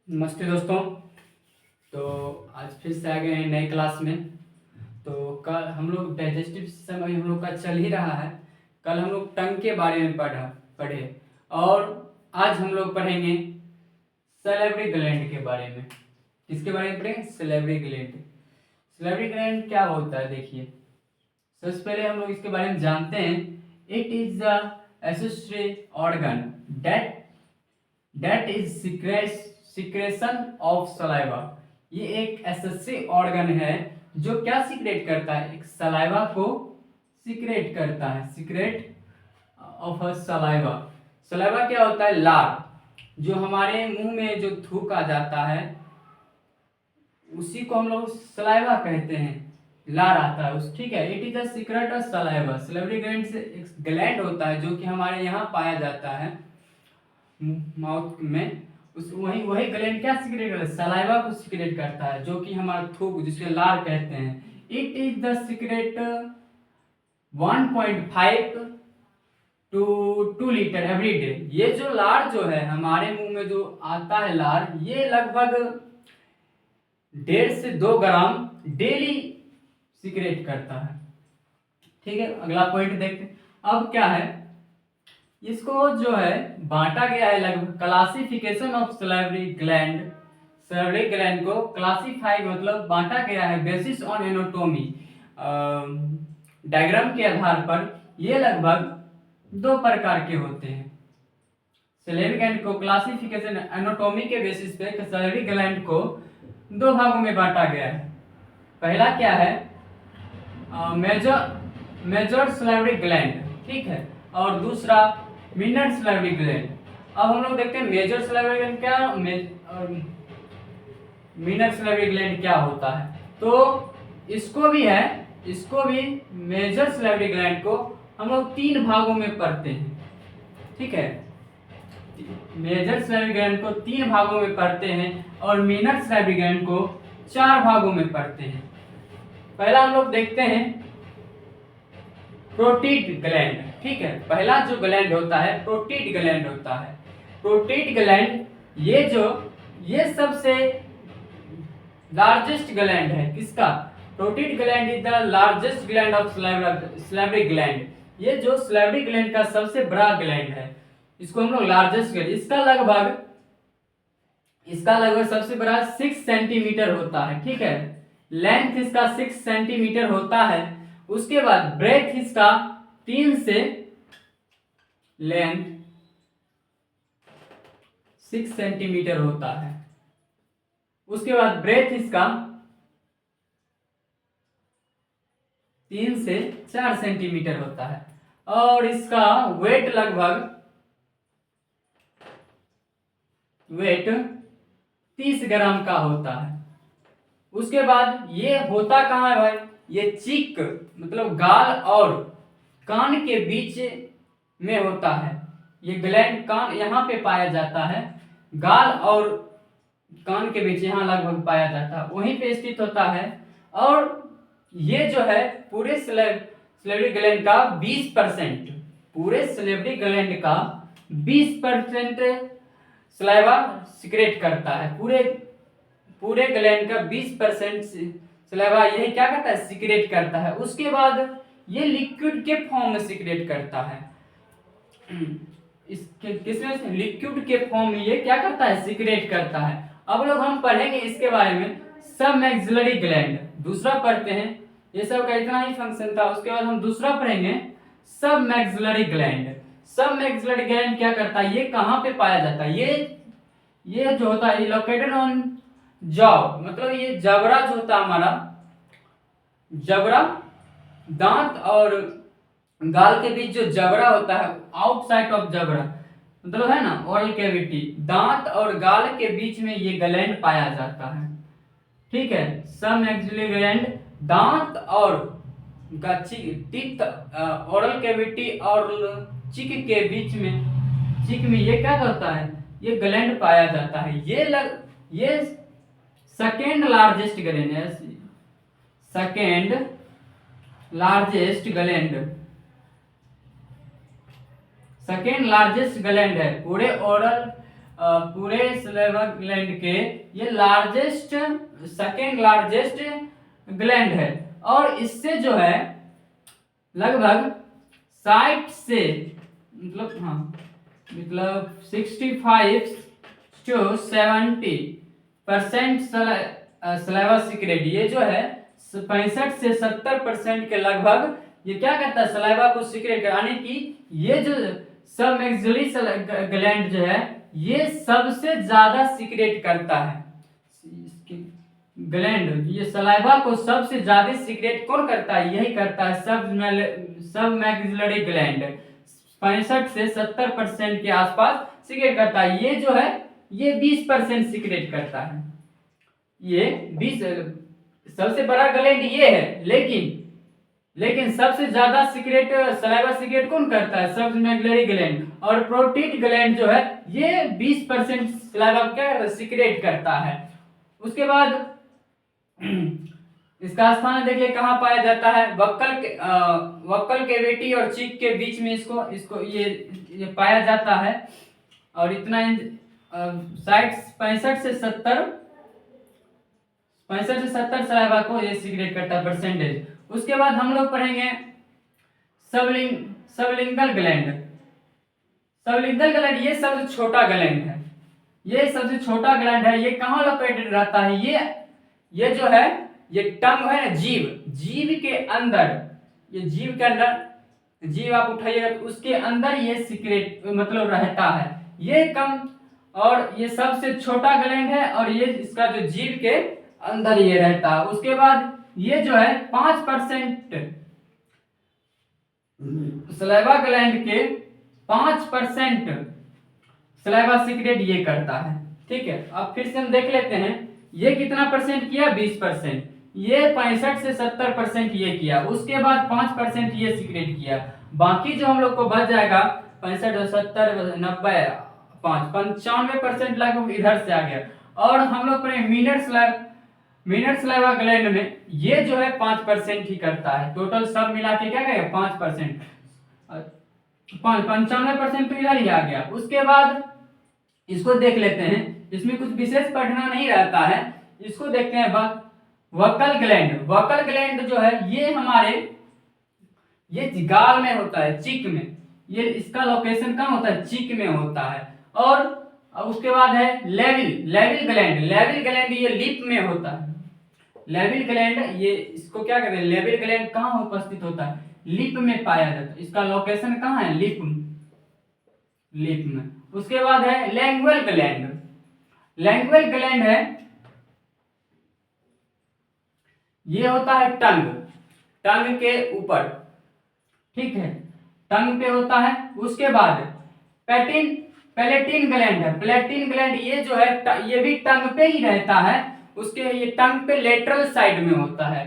नमस्ते दोस्तों। तो आज फिर से आ गए हैं नए क्लास में। तो कल हम लोग डाइजेस्टिव सिस्टम अभी हम लोग का चल ही रहा है। कल हम लोग टंग के बारे में पढ़े और आज हम लोग पढ़ेंगे सैलिवरी ग्लैंड के बारे में। किसके बारे में पढ़ेंगे? Salivary gland. सैलिवरी ग्लैंड क्या होता है देखिए। सबसे पहले हम लोग इसके बारे में जानते हैं। It is the accessory organ that is secretion of saliva. ये एक एसेसरी ऑर्गन है जो क्या सीक्रेट करता है? एक सलाइवा को सीक्रेट करता है। Secret of a saliva. Saliva क्या होता है? लार। जो हमारे मुंह में जो थूक आ जाता है उसी को हम लोग सलाइवा कहते हैं। लार आता है उस, ठीक है। It is a secret of saliva. Salivary gland से एक ग्लैंड होता है जो कि हमारे यहाँ पाया जाता है माउथ में। उस वही वही ग्लैंड क्या सीक्रेट करता है? सलाइवा को सीक्रेट करता है, जो कि हमारा थूक जिसके लार कहते हैं। It is the secret 1.5 to 2 litre every day. ये जो लार जो है हमारे मुंह में जो आता है लार, ये लगभग 1.5 से 2 ग्राम डेली सीक्रेट करता है। ठीक है, अगला पॉइंट देखते हैं। अब क्या है, इसको जो है बांटा गया है लगभग। Classification of salivary gland. Salivary gland को क्लासिफाई मतलब बांटा गया है बेसिस ऑन एनाटॉमी। डायग्राम के आधार पर ये लगभग 2 प्रकार के होते हैं। सैलिवरी ग्लैंड को क्लासिफिकेशन एनाटॉमी के बेसिस पे सैलिवरी ग्लैंड को 2 भागों में बांटा गया है। पहला क्या है? मेजर सैलिवरी ग्लैंड, ठीक है। और दूसरा मिनर सैलिवरी ग्लैंड। अब हम लोग देखते हैं मेजर सैलिवरी ग्लैंड क्या और मिनर सैलिवरी ग्लैंड क्या होता है। तो इसको भी मेजर सैलिवरी ग्लैंड को हम लोग 3 भागों में पढ़ते हैं, ठीक है। मेजर सैलिवरी ग्लैंड को 3 भागों में पढ़ते हैं और मिनर सैलिवरी ग्लैंड को 4 भागों में पढ़ते हैं। पहला हम लोग देखते हैं प्रोटीड ग्लैंड, ठीक है। पहला जो ग्लैंड होता है प्रोटीड ग्लैंड होता है। प्रोटीड ग्लैंड ये सबसे लार्जेस्ट ग्लैंड है। किसका? Parotid gland is the largest gland of salivary gland. ये जो सैलिवरी ग्लैंड का सबसे बड़ा ग्लैंड है, इसको हम लोग लार्जेस्ट ग्लैंड। इसका लगभग सबसे बड़ा 6 सेंटीमीटर होता है, ठीक है। लेंथ इसका 6 सेंटीमीटर होता है। उसके बाद ब्रेथ इसका 3 से लेंथ 6 सेंटीमीटर होता है। उसके बाद ब्रेथ इसका 3 से 4 सेंटीमीटर होता है। और इसका वेट 30 ग्राम का होता है। उसके बाद ये होता कहाँ है भाई? ये चीक मतलब गाल और कान के बीच में होता है। ये ग्लैंड कान यहाँ पे पाया जाता है, गाल और कान के बीच यहाँ लगभग पाया जाता है, वहीं पे स्थित होता है। और ये जो है पूरे सैलिवरी ग्लैंड का 20%, पूरे सैलिवरी ग्लैंड का 20% सलाइवा सीक्रेट करता है। पूरे ग्लैंड का 20% सलाइवा यही क्या करता है? सीक्रेट करता है। उसके बाद ये लिक्विड के फॉर्म में सीक्रेट करता है। किसमें? लिक्विड के फॉर्म में ये क्या करता है? सीक्रेट करता है। अब लोग हम पढ़ेंगे इसके बारे में सब मैक्सिलरी ग्लैंड। दूसरा पढ़ते हैं, ये सब का इतना ही फंक्शन था। उसके बाद हम दूसरा पढ़ेंगे सब मैक्सिलरी ग्लैंड। सब मैक्सिलरी ग्लैंड क्या करता है? ये कहाँ पे पाया जाता है? ये जो होता है लोकेटेड ऑन जॉ, मतलब ये जबड़ा जो होता है हमारा, जबड़ा दांत और गाल के बीच जो जबड़ा होता है, आउटसाइड ऑफ जबड़ा मतलब है ना ओरल कैविटी, दांत और गाल के बीच में ये ग्लैंड पाया जाता है, ठीक है। सब मैक्सिलरी ग्लैंड दांत और टीथ ओरल कैविटी और चिक के बीच में, चिक में ये क्या करता है? ये ग्लैंड पाया जाता है। ये सेकेंड लार्जेस्ट ग्लैंड है, second largest gland, second largest gland है पूरे ओरल पूरे सलाइवा ग्लैंड के ये लार्जेस्ट, सेकेंड लार्जेस्ट ग्लैंड है। और इससे जो है लगभग 60 से मतलब 65 to 70% सलाइवा सीक्रेट, ये जो है 65 से 70% के लगभग ये क्या करता है, सलाइवा को सीक्रेट कर, यानी कि ये जो सब मैक्सिलरी ग्लैंड जो है ये सबसे ज्यादा सीक्रेट करता है। ग्लैंड ये सलाइवा को सबसे ज्यादा सीक्रेट कौन करता है, यही करता है सब मैक्सिलरी ग्लैंड 65 से 70% के आसपास सीक्रेट करता है। ये जो है ये 20% सीक्रेट करता है। ये 20 सबसे बड़ा ग्लैंड ये है, लेकिन सबसे ज्यादा सीक्रेट सलाइवा सीक्रेट कौन करता है, सब मैक्सिलरी ग्लैंड। और प्रोटीट ग्लैंड जो है ये 20% सलाइवा क्या करता है, सीक्रेट करता है। उसके बाद इसका स्थान देख ले कहाँ पाया जाता है, वक्कल कैविटी और चीक के बीच में इसको ये पाया जाता है। और इतना 65 से 70 सलाइवा को ये सीक्रेट करता है परसेंटेज। उसके बाद हम लोग पढ़ेंगे सबलिंगल ग्लैंड। सबलिंगल ग्लैंड ये सबसे छोटा ग्लैंड है, ये सबसे छोटा ग्लैंड है। ये कहाँ लोकेटेड रहता है, ये जो है ये टंग है ना, जीव के अंदर, ये जीव के अंदर, जीव आप उठाइएगा तो उसके अंदर ये सीक्रेट मतलब रहता है। ये कम और ये सबसे छोटा ग्लैंड है और ये इसका जो जीव के अंदर ये रहता है। उसके बाद ये जो है 5% सलाइवा ग्लैंड के 5% सलाइवा सीक्रेट ये करता है। ठीक है, अब फिर से हम देख लेते हैं ये कितना परसेंट किया, 20%। ये 65 से 70% ये किया, उसके बाद 5% ये सीक्रेट किया। बाकी जो हम लोग को बच जाएगा 65 70 90 95% लगभग इधर से आ गया। और हम लोग मिनट सलाइवा ग्लैंड में ये जो है 5% ही करता है। टोटल सब मिला के क्या कहेगा 5%, 95% तो इधर ही आ गया। उसके बाद इसको देख लेते हैं, इसमें कुछ विशेष पढ़ना नहीं रहता है। इसको देखते हैं वक्कल ग्लैंड जो है ये हमारे ये गाल में होता है, चीक में। ये इसका लोकेशन कहाँ होता है, चीक में होता है। और उसके बाद है लेविल ग्लैंड ये लिप में होता है। लेविल ग्लैंड ये इसको क्या कहते हैं, लेविल ग्लैंड कहाँ उपस्थित होता है, लिप में पाया जाता है। इसका लोकेशन कहाँ है, लिप में। उसके बाद है लैंग्वेल ग्लैंड है, ये होता है टंग के ऊपर। ठीक है, टंग पे होता है। उसके बाद पैलेटिन ग्लैंड ये जो है ये भी टंग पे ही रहता है। उसके ये टंग पे लेटरल साइड में होता है।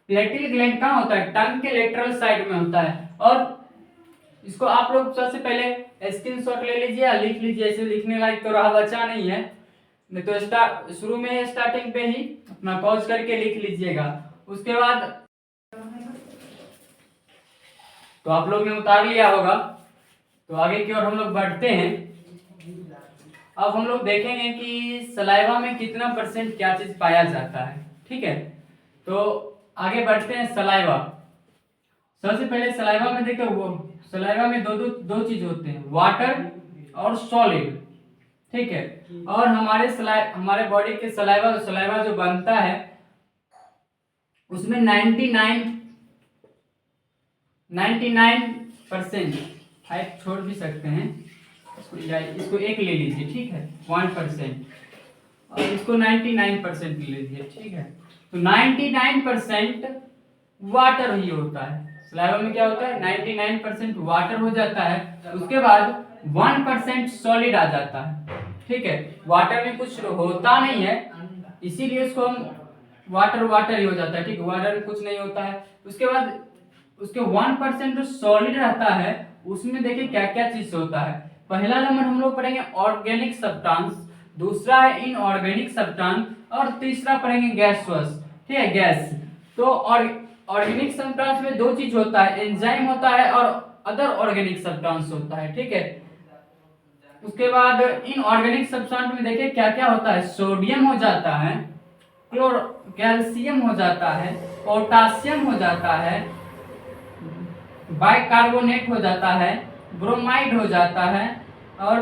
पैलेटिन ग्लैंड कहाँ होता है, टंग के लेटरल साइड में होता है। और इसको आप लोग सबसे पहले स्क्रीनशॉट ले लीजिए या लिख लीजिए, ऐसे लिखने लायक तो रहा बचा नहीं है, नहीं तो शुरू में स्टार्टिंग पे ही अपना पॉज करके लिख लीजिएगा। उसके बाद तो आप लोग ने उतार लिया होगा, तो आगे की ओर हम लोग बढ़ते हैं। अब हम लोग देखेंगे कि सलाइवा में कितना परसेंट क्या चीज पाया जाता है। ठीक है, तो आगे बढ़ते हैं। सलाइवा सबसे पहले सलाइवा में देखो, वो सलाइवा में दो चीज होते हैं, वाटर और सॉलिड। ठीक है, और हमारे बॉडी के सलाइवा जो बनता है उसमें 99% हाइट छोड़ भी सकते हैं, इसको एक ले लीजिए। ठीक है, 1% और इसको 99% ले लीजिए। ठीक है, तो 99% वाटर ही होता है। सलाइवा में क्या होता है, 99% वाटर हो जाता है। उसके बाद 1% सॉलिड आ जाता है। ठीक है, वाटर में कुछ होता नहीं है, इसीलिए उसको हम वाटर ही हो जाता है। ठीक है, वाटर में कुछ नहीं होता है। उसके बाद उसके 1% जो सॉलिड रहता है उसमें देखिए क्या क्या चीज होता है। पहला नंबर हम लोग पढ़ेंगे ऑर्गेनिक सब्सटेंस, दूसरा है इनऑर्गेनिक सब्सटेंस और तीसरा पढ़ेंगे गैसोस। ठीक है, गैस। तो ऑर्गेनिक सब्सटेंस में दो चीज होता है, एंजाइम होता है और अदर ऑर्गेनिक सब्सटेंस होता है। ठीक है, उसके बाद इन ऑर्गेनिक सब्सटेंट में देखिए क्या क्या होता है, सोडियम हो जाता है, कैल्शियम हो जाता है, पोटासियम हो जाता है, बाइकार्बोनेट हो जाता है, ब्रोमाइड हो जाता है, और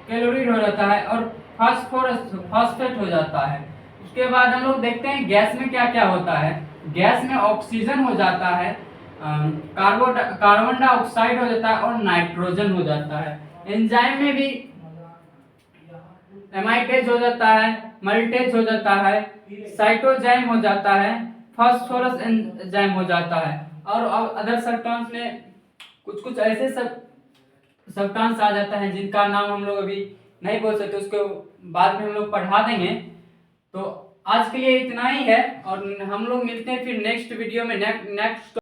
क्लोरीन हो जाता है, और फॉस्फेट हो जाता है। उसके बाद हम लोग देखते हैं गैस में क्या क्या होता है। गैस में ऑक्सीजन हो जाता है, कार्बन डाइऑक्साइड हो जाता है, और नाइट्रोजन हो जाता है। एंजाइम में भी एमाइटेज हो जाता है, मल्टेज हो जाता है, साइटोजाइम हो जाता है, फास्फोरस एंजाइम हो जाता है, और अदर सब्सटेंस में कुछ कुछ ऐसे सब्सटेंस आ जाता है जिनका नाम हम लोग अभी नहीं बोल सकते, उसको बाद में हम लोग पढ़ा देंगे। तो आज के लिए इतना ही है, और हम लोग मिलते हैं फिर नेक्स्ट वीडियो में नेक्स्ट